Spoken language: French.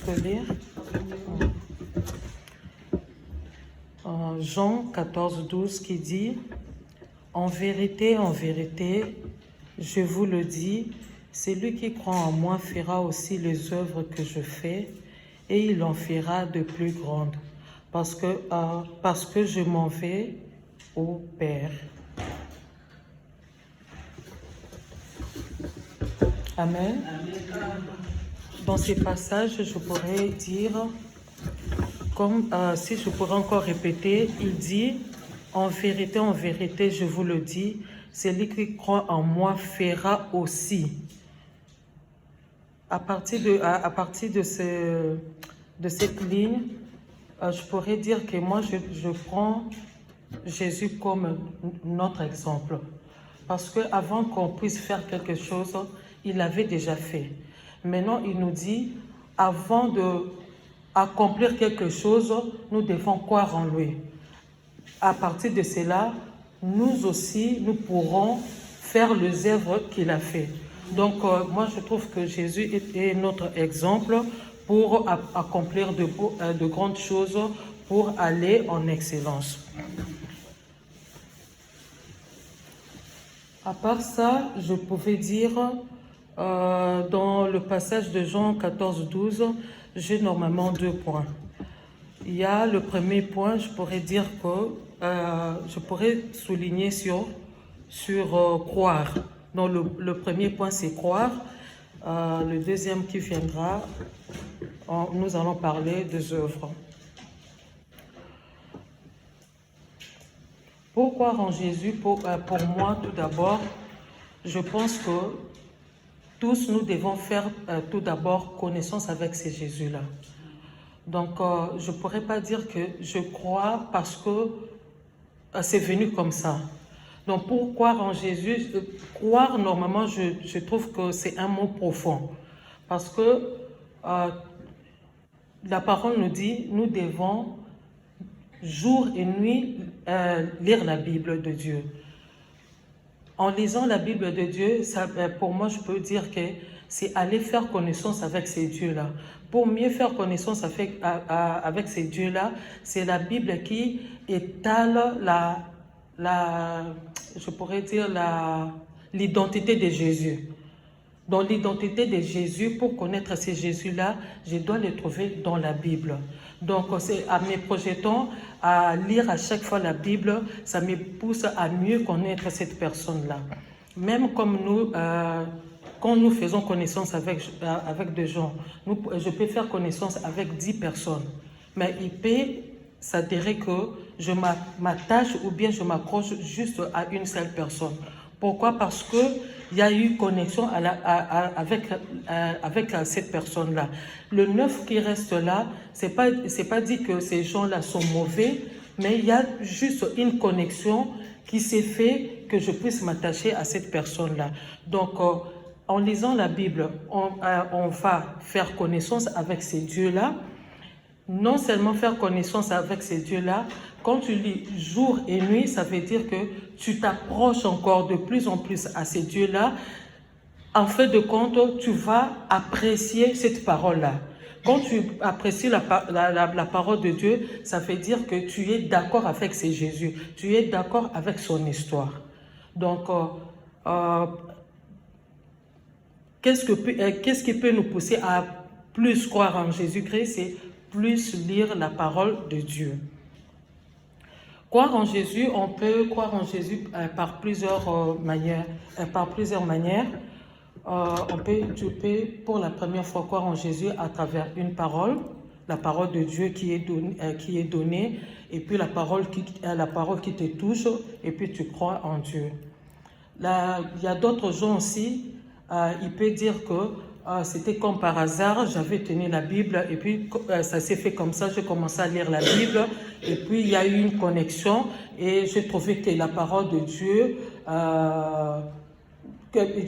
peux lire Jean 14, 12 qui dit « en vérité, je vous le dis, celui qui croit en moi fera aussi les œuvres que je fais, et il en fera de plus grandes, parce que je m'en vais au Père. » Amen. Dans ces passages, je pourrais dire, si je pourrais encore répéter, il dit « en vérité, je vous le dis, celui qui croit en moi fera aussi. » À partir de cette ligne, je pourrais dire que moi, je prends Jésus comme notre exemple. Parce qu'avant qu'on puisse faire quelque chose, il l'avait déjà fait. Maintenant, il nous dit, avant d'accomplir quelque chose, nous devons croire en lui. À partir de cela, nous aussi, nous pourrons faire les œuvres qu'il a fait. Donc, moi, je trouve que Jésus est notre exemple pour accomplir de grandes choses, pour aller en excellence. À part ça, je pouvais dire, dans le passage de Jean 14, 12, j'ai normalement 2 points. Il y a le premier point, je pourrais dire que je pourrais souligner sur croire. Donc le premier point, c'est croire. Le deuxième qui viendra, nous allons parler des œuvres. Pour croire en Jésus, pour moi, tout d'abord, je pense que tous nous devons faire tout d'abord connaissance avec ce Jésus-là. Donc, je ne pourrais pas dire que je crois parce que c'est venu comme ça. Donc, pour croire en Jésus, croire, normalement, je trouve que c'est un mot profond. Parce que la parole nous dit, nous devons jour et nuit lire la Bible de Dieu. En lisant la Bible de Dieu, ça, pour moi, je peux dire que c'est aller faire connaissance avec ces dieux-là. Pour mieux faire connaissance avec ces dieux-là, c'est la Bible qui étale je pourrais dire l'identité de Jésus. Dans l'identité de Jésus, pour connaître ces Jésus-là, je dois les trouver dans la Bible. Donc, c'est à me projetant à lire à chaque fois la Bible, ça me pousse à mieux connaître cette personne-là. Même comme nous, quand nous faisons connaissance avec des gens, je peux faire connaissance avec 10 personnes, mais il peut s'avérer que je m'attache ou bien je m'accroche juste à une seule personne. Pourquoi? Parce qu'il y a eu connexion avec cette personne-là. Le 9 qui reste là, c'est pas dit que ces gens-là sont mauvais, mais il y a juste une connexion qui s'est fait que je puisse m'attacher à cette personne-là. Donc, en lisant la Bible, on va faire connaissance avec ces dieux-là. Non seulement faire connaissance avec ces dieux-là, quand tu lis jour et nuit, ça veut dire que tu t'approches encore de plus en plus à ces dieux-là. En fait de compte, tu vas apprécier cette parole-là. Quand tu apprécies la parole de Dieu, ça veut dire que tu es d'accord avec ce Jésus. Tu es d'accord avec son histoire. Donc, qu'est-ce qui peut nous pousser à plus croire en Jésus-Christ? C'est plus lire la parole de Dieu. Croire en Jésus, on peut croire en Jésus par plusieurs manières. Tu peux pour la première fois croire en Jésus à travers une parole, la parole de Dieu qui est donnée, et puis la parole qui te touche, et puis tu crois en Dieu. Là, il y a d'autres gens aussi, il peut dire que c'était comme par hasard, j'avais tenu la Bible et puis ça s'est fait comme ça, j'ai commencé à lire la Bible et puis il y a eu une connexion et j'ai trouvé que la parole de Dieu